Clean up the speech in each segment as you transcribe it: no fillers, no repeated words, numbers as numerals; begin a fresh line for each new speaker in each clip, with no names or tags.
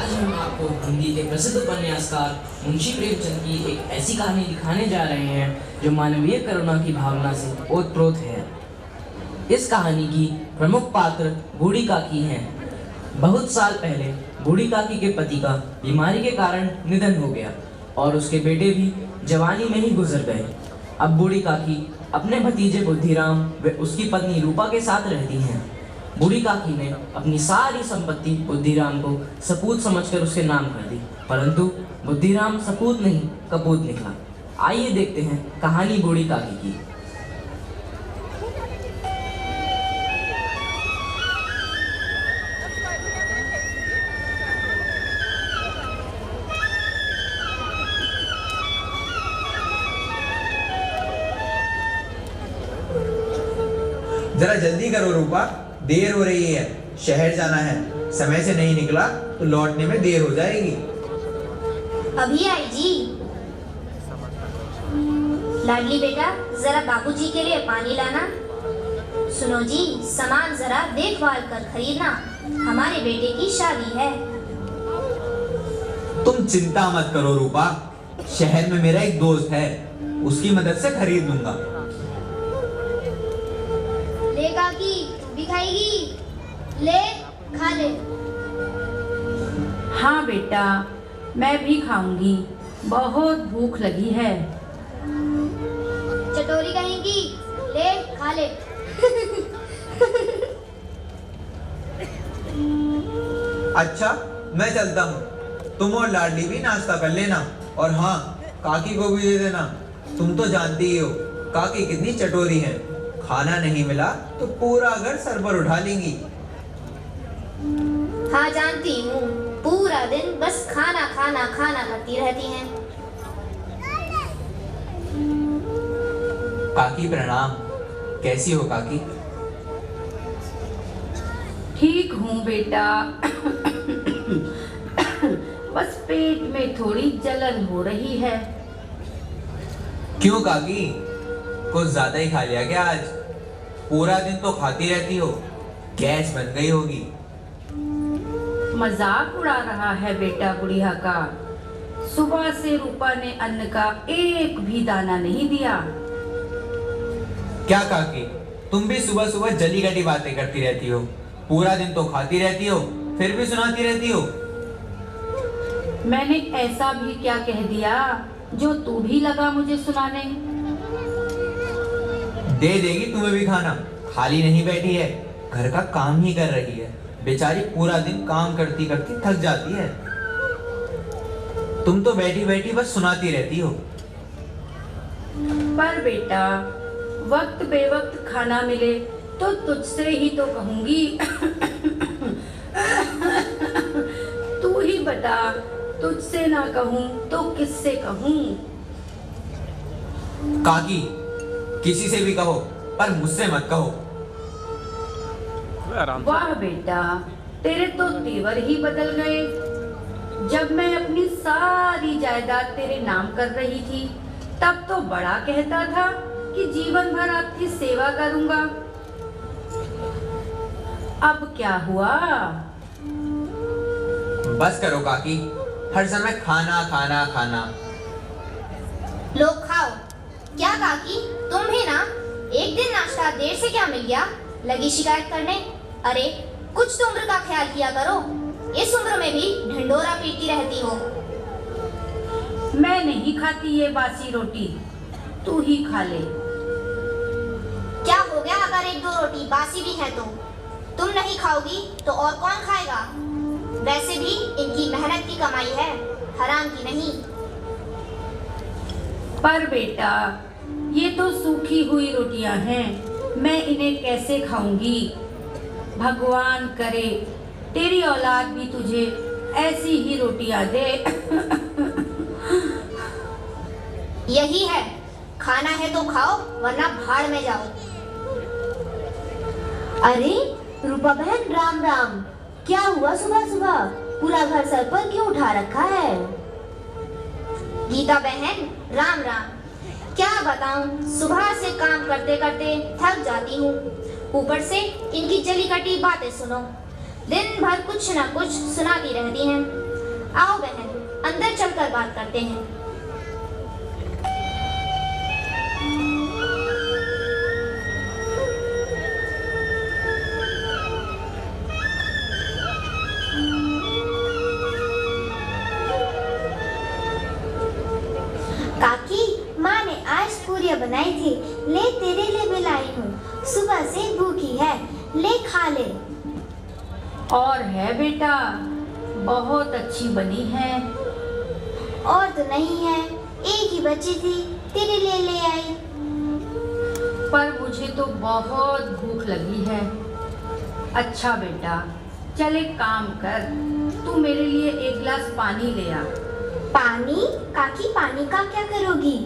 आज हम आपको हिंदी के प्रसिद्ध उपन्यासकार मुंशी प्रेमचंद की एक ऐसी कहानी दिखाने जा रहे हैं जो मानवीय करुणा की भावना से ओतप्रोत है। इस कहानी की प्रमुख पात्र बूढ़ी काकी हैं। बहुत साल पहले बूढ़ी काकी के पति का बीमारी के कारण निधन हो गया और उसके बेटे भी जवानी में ही गुजर गए। अब बूढ़ी काकी अपने भतीजे बुद्धिराम व उसकी पत्नी रूपा के साथ रहती हैं। बूढ़ी काकी ने अपनी सारी संपत्ति बुद्धिराम को सपूत समझकर उसके नाम कर दी, परंतु बुद्धिराम सपूत नहीं कपूत निकला। आइए देखते हैं कहानी बूढ़ी काकी की।
जरा जल्दी करो रूपा, देर हो रही है। शहर जाना है, समय से नहीं निकला तो लौटने में देर हो जाएगी।
अभी आई जी। लाडली बेटा, जरा बाबूजी के लिए पानी लाना। सुनो जी, सामान जरा देखभाल कर खरीदना, हमारे बेटे की शादी है।
तुम चिंता मत करो रूपा, शहर में मेरा एक दोस्त है, उसकी मदद से खरीद लूंगा।
ले काकी, तू भी खाएगी? ले, खा ले।
हाँ बेटा, मैं भी खाऊंगी, बहुत भूख लगी है।
चटोरी कहेंगी? ले, खा ले।
अच्छा, मैं चलता हूँ, तुम और लाडली भी नाश्ता कर लेना, और हाँ, काकी को भी दे देना। तुम तो जानती ही हो काकी कितनी चटोरी है, खाना नहीं मिला तो पूरा घर सर पर उठा लेंगी।
हाँ जानती हूँ, पूरा दिन बस खाना खाना खाना करती रहती हैं।
काकी प्रणाम, कैसी हो काकी?
ठीक हूँ बेटा। बस पेट में थोड़ी जलन हो रही है।
क्यों काकी, कुछ ज्यादा ही खा लिया क्या आज? पूरा दिन तो खाती रहती हो, गैस बन गई होगी।
मजाक उड़ा रहा है बेटा बुढ़िया का। सुबह से रूपा ने अन्न का एक भी दाना नहीं दिया।
क्या काकी, तुम भी सुबह सुबह जली घटी बातें करती रहती हो। पूरा दिन तो खाती रहती हो, फिर भी सुनाती रहती हो।
मैंने ऐसा भी क्या कह दिया जो तू भी लगा मुझे सुनाने?
दे देगी तुम्हें भी खाना, खाली नहीं बैठी है, घर का काम ही कर रही है। बेचारी पूरा दिन काम करती करती थक जाती है, तुम तो बैठी बैठी बस सुनाती रहती हो।
पर बेटा, वक्त बेवक्त खाना मिले तो तुझसे ही तो कहूंगी। तू ही बता, तुझसे ना कहूं तो किससे कहूं?
काकी, किसी से भी कहो, पर मुझसे मत कहो।
वाह बेटा, तेरे तो तेवर ही बदल गए। जब मैं अपनी सारी जायदाद तेरे नाम कर रही थी, तब तो बड़ा कहता था कि जीवन भर आपकी सेवा करूंगा। अब क्या हुआ?
बस करो काकी, हर समय खाना खाना खाना।
लो खाओ। क्या काकी, तुम भी ना? एक दिन नाश्ता देर से क्या मिल गया, लगी शिकायत करने? अरे कुछ तो उम्र का ख्याल किया करो, इस उम्र में भी ढिंडोरा पीटती रहती हो।
मैं नहीं खाती ये बासी रोटी, तू ही खा ले।
क्या हो गया अगर एक दो रोटी बासी भी है तो? तुम नहीं खाओगी तो और कौन खाएगा? वैसे भी इनकी मेहनत की कमाई है, हराम की नहीं।
पर बेटा, ये तो सूखी हुई रोटियां हैं, मैं इन्हें कैसे खाऊंगी? भगवान करे तेरी औलाद भी तुझे ऐसी ही रोटियां दे।
यही है, खाना है तो खाओ, वरना भाड़ में जाओ।
अरे रूपा बहन, राम राम। क्या हुआ सुबह सुबह? पूरा घर सर पर क्यों उठा रखा है?
गीता बहन, राम राम। क्या बताऊं, सुबह से काम करते करते थक जाती हूँ, ऊपर से इनकी जली कटी बातें सुनो। दिन भर कुछ न कुछ सुनाती रहती हैं। आओ बहन, अंदर चलकर बात करते हैं।
काकी, माँ ने आज पूरियाँ बनाई थी, ले तेरे लिए भी लाई हूँ। सुबह से भूखी है, ले खा ले।
और है बेटा, बहुत अच्छी बनी है।
और तो नहीं है, एक ही बची थी, तेरे लिए ले आई।
पर मुझे तो बहुत भूख लगी है। अच्छा बेटा, चल एक काम कर, तू मेरे लिए एक गिलास पानी ले आ।
पानी? काकी, पानी का क्या करोगी?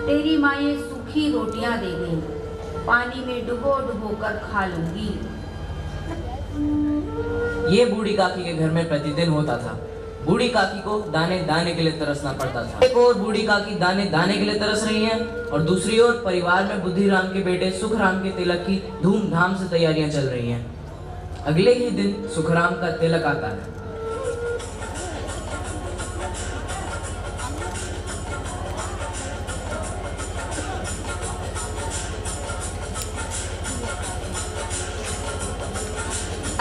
तेरी माँ ये सूखी रोटियां दे गई, पानी में डुबो डुबो कर खा लूंगी।
ये बूढ़ी काकी के घर में प्रतिदिन होता था। बूढ़ी काकी को दाने दाने के लिए तरसना पड़ता था। एक और बूढ़ी काकी दाने दाने के लिए तरस रही हैं और दूसरी ओर परिवार में बुद्धिराम के बेटे सुखराम के तिलक की धूमधाम से तैयारियां चल रही हैं। अगले ही दिन सुखराम का तिलक आता है।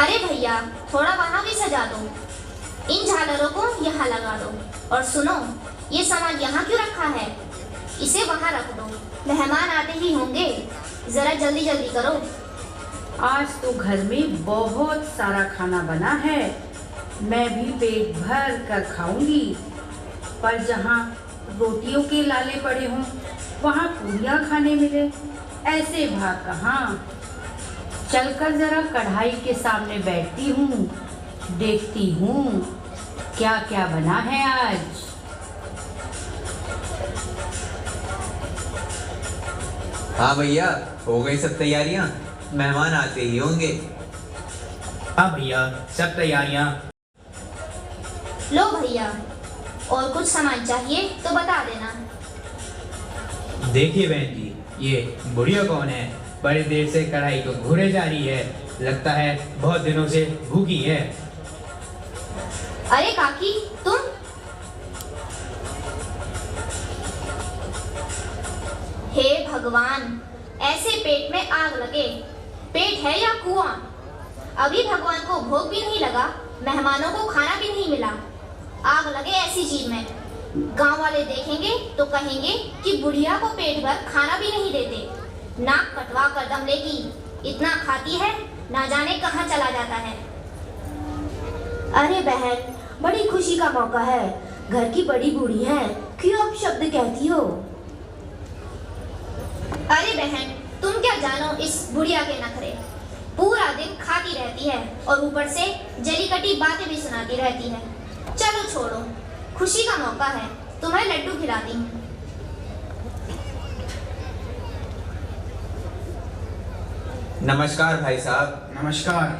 अरे भैया, थोड़ा वहाँ भी सजा दो। इन झालरों को यहाँ लगा दो। और सुनो, ये सामान यहाँ क्यों रखा है? इसे वहाँ रख दो, मेहमान आते ही होंगे। जरा जल्दी जल्दी करो।
आज तो घर में बहुत सारा खाना बना है, मैं भी पेट भर कर खाऊंगी। पर जहाँ रोटियों के लाले पड़े हों, वहाँ पूरियाँ खाने मिले, ऐसे भाग कहाँ। चलकर जरा कढ़ाई के सामने बैठती हूँ, देखती हूँ क्या क्या बना है आज।
हाँ भैया, हो गई सब तैयारियां, मेहमान आते ही होंगे।
हाँ भैया, सब तैयारियां।
लो भैया, और कुछ सामान चाहिए तो बता देना।
देखिए बहन जी, ये बुढ़िया कौन है? बड़ी देर से कढ़ाई को घूरे जा रही है, लगता है बहुत दिनों से भूखी है।
अरे काकी, तुम? हे भगवान, ऐसे पेट में आग लगे। पेट है या कुआं? अभी भगवान को भोग भी नहीं लगा, मेहमानों को खाना भी नहीं मिला। आग लगे ऐसी चीज में। गांव वाले देखेंगे तो कहेंगे कि बुढ़िया को पेट भर खाना भी नहीं देते, नाक कटवा कर दम लेगी। इतना खाती है, ना जाने कहाँ चला जाता है।
अरे बहन, बड़ी खुशी का मौका है, घर की बड़ी बूढ़ी है, क्यों अब शब्द कहती हो?
अरे बहन, तुम क्या जानो इस बुढ़िया के नखरे। पूरा दिन खाती रहती है और ऊपर से जली कटी बातें भी सुनाती रहती है। चलो छोड़ो, खुशी का मौका है, तुम्हें लड्डू खिलाती हूँ।
नमस्कार भाई साहब।
नमस्कार।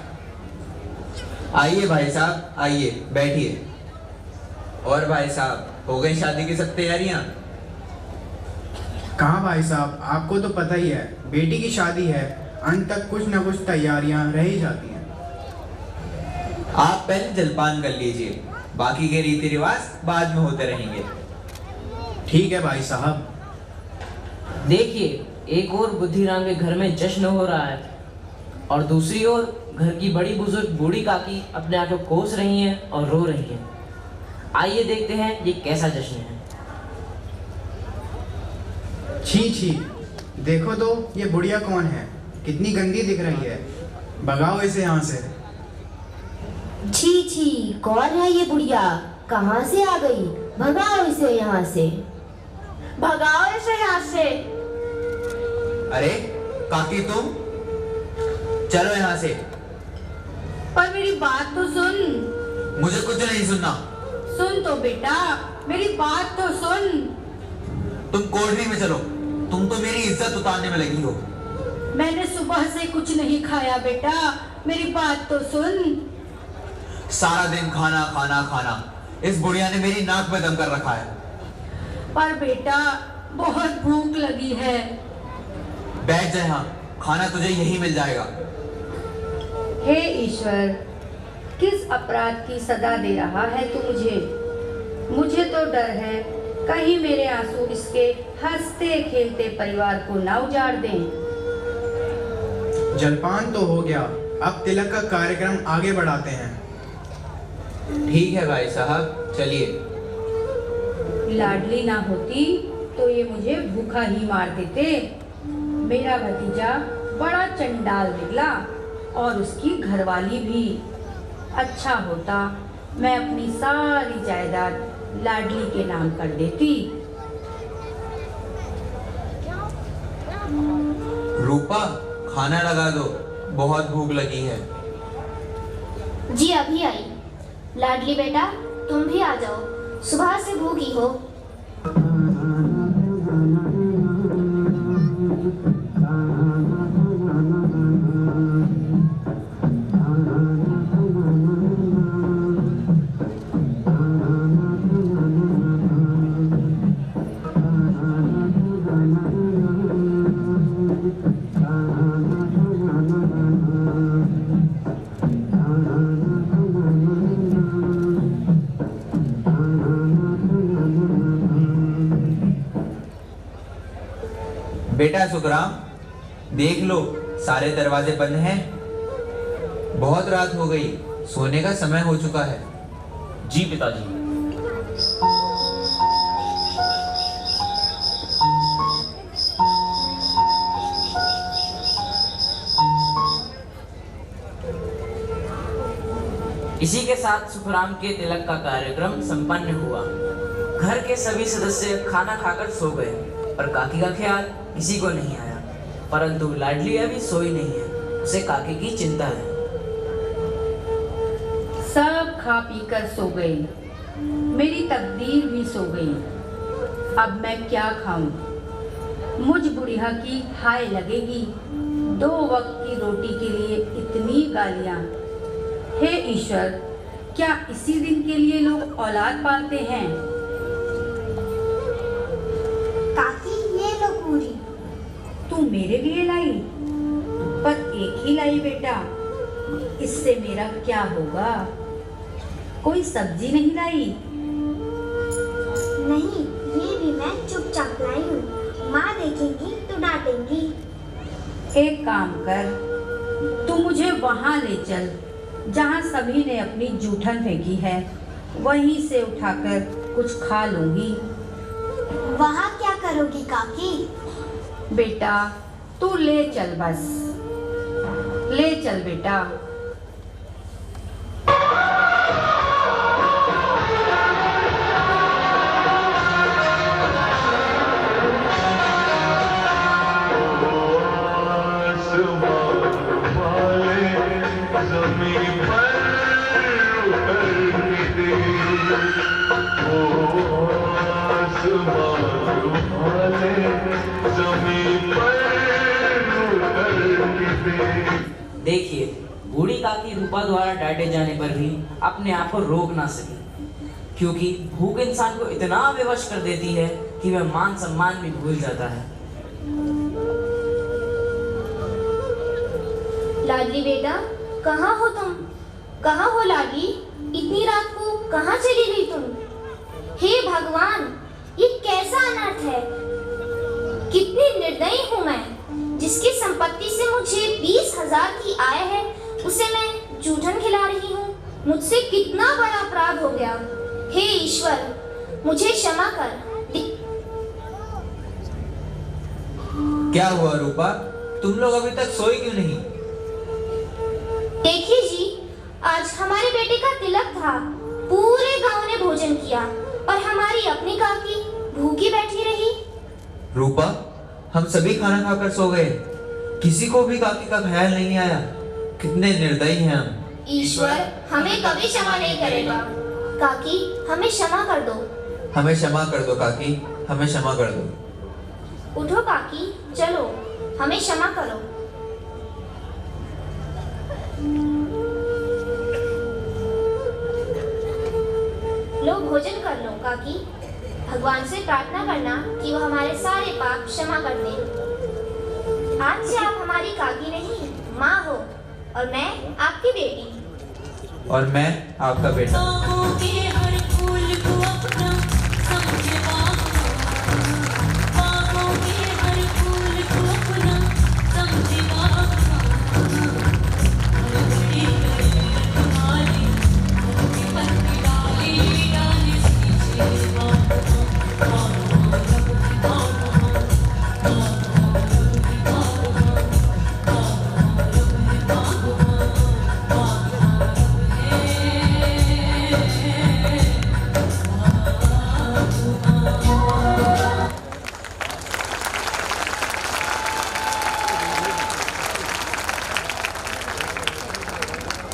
आइए भाई साहब, आइए बैठिए। और भाई साहब, हो गई शादी की सब तैयारियां?
कहाँ भाई साहब, आपको तो पता ही है, बेटी की शादी है, अंत तक कुछ न कुछ तैयारियां रह ही जाती हैं।
आप पहले जलपान कर लीजिए, बाकी के रीति रिवाज बाद में होते रहेंगे।
ठीक है भाई साहब।
देखिए, एक और बुद्धिराम के घर में जश्न हो रहा है और दूसरी ओर घर की बड़ी बुजुर्ग बूढ़ी काकी अपने आप को कोस रही हैं और रो रही हैं। आइए देखते हैं ये कैसा जश्न है।
छी छी, देखो तो ये बुढ़िया कौन है, कितनी गंदी दिख रही है, भगाओ इसे यहाँ से।
छी छी, कौन है ये बुढ़िया, कहाँ से आ गई? भगाओ इसे यहाँ से।
भगाओ इसे यहाँ से।
अरे काकी, तुम चलो यहाँ से।
पर मेरी बात तो सुन।
मुझे कुछ नहीं सुनना।
सुन तो बेटा, मेरी बात तो सुन।
तुम कोठरी में चलो, तुम तो मेरी इज्जत उतारने में लगी हो।
मैंने सुबह से कुछ नहीं खाया बेटा, मेरी बात तो सुन।
सारा दिन खाना खाना खाना, इस बुढ़िया ने मेरी नाक में दम कर रखा है।
पर बेटा, बहुत भूख लगी है।
बैठ जा यहाँ, खाना तुझे यही मिल जाएगा।
हे ईश्वर, किस अपराध की सजा दे रहा है तू मुझे? मुझे तो डर है कहीं मेरे आंसू इसके हंसते खेलते परिवार को ना उजाड़ दें।
जलपान तो हो गया, अब तिलक का कार्यक्रम आगे बढ़ाते हैं।
ठीक है भाई साहब, चलिए।
लाडली ना होती तो ये मुझे भूखा ही मार देते। मेरा भतीजा बड़ा चंडाल निकला और उसकी घरवाली भी। अच्छा होता मैं अपनी सारी जायदाद लाडली के नाम कर देती।
रूपा, खाना लगा दो, बहुत भूख लगी है।
जी अभी आई। लाडली बेटा, तुम भी आ जाओ, सुबह से भूखी हो।
बेटा सुखराम, देख लो सारे दरवाजे बंद हैं। बहुत रात हो गई, सोने का समय हो चुका है।
जी पिताजी।
इसी के साथ सुखराम के तिलक का कार्यक्रम संपन्न हुआ। घर के सभी सदस्य खाना खाकर सो गए और काकी का ख्याल किसी को नहीं आया। परंतु लाडली अभी सोई नहीं है, उसे काकी की चिंता है।
सब खा पी कर सो गई, मेरी तकदीर भी सो गई। अब मैं क्या खाऊं? मुझ बुढ़िया की हाय लगेगी। 2 वक्त की रोटी के लिए इतनी गालियां। हे ईश्वर, क्या इसी दिन के लिए लोग औलाद पालते हैं?
काकी, ये लो पूरी।
तू मेरे लिए लाई? पर एक ही लाई बेटा, इससे मेरा क्या होगा? कोई सब्जी नहीं लाई?
नहीं, ये भी मैं चुपचाप लाई हूँ। माँ देखेंगी तो डांटेंगी।
एक काम कर, तू मुझे वहाँ ले चल जहाँ सभी ने अपनी जूठन फेंकी है। वहीं से उठाकर कुछ खा लूंगी।
वहाँ क्या करोगी काकी?
बेटा तू ले चल, बस ले चल बेटा।
देखिए, बूढ़ी काकी रूपा द्वारा डांटे जाने पर भी अपने आप को रोक ना सकी, क्योंकि भूख इंसान को इतना विवश कर देती है कि वह मान सम्मान भी भूल जाता है।
लाडली बेटा, कहाँ हो तुम? कहाँ हो लाडली? इतनी रात को कहाँ चली गई तुम? हे भगवान, ये कैसा अनर्थ है? कितनी निर्दयी हूँ मैं, जिसकी संपत्ति से मुझे 20,000 की आय है, उसे मैं जूठन खिला रही हूँ। मुझसे कितना बड़ा अपराध हो गया। हे ईश्वर, मुझे क्षमा कर।
क्या हुआ रूपा, तुम लोग अभी तक सोए क्यों नहीं?
देखिए जी, आज हमारे बेटे का तिलक था। पूरे गांव ने भोजन किया और हमारी अपनी काकी भूखी बैठी रही।
रूपा, हम सभी खाना खाकर सो गए, किसी को भी काकी का ख्याल नहीं आया। कितने निर्दयी हैं हम।
ईश्वर हमें कभी क्षमा नहीं करेगा। काकी, हमें क्षमा कर दो।
हमें क्षमा कर दो काकी, हमें क्षमा कर दो।
उठो काकी, चलो, हमें क्षमा करो। लो भोजन कर लो काकी। भगवान से प्रार्थना करना कि वो हमारे सारे पाप क्षमा कर दे। आज से आप हमारी काकी नहीं, माँ हो और मैं आपकी बेटी।
और मैं आपका बेटा।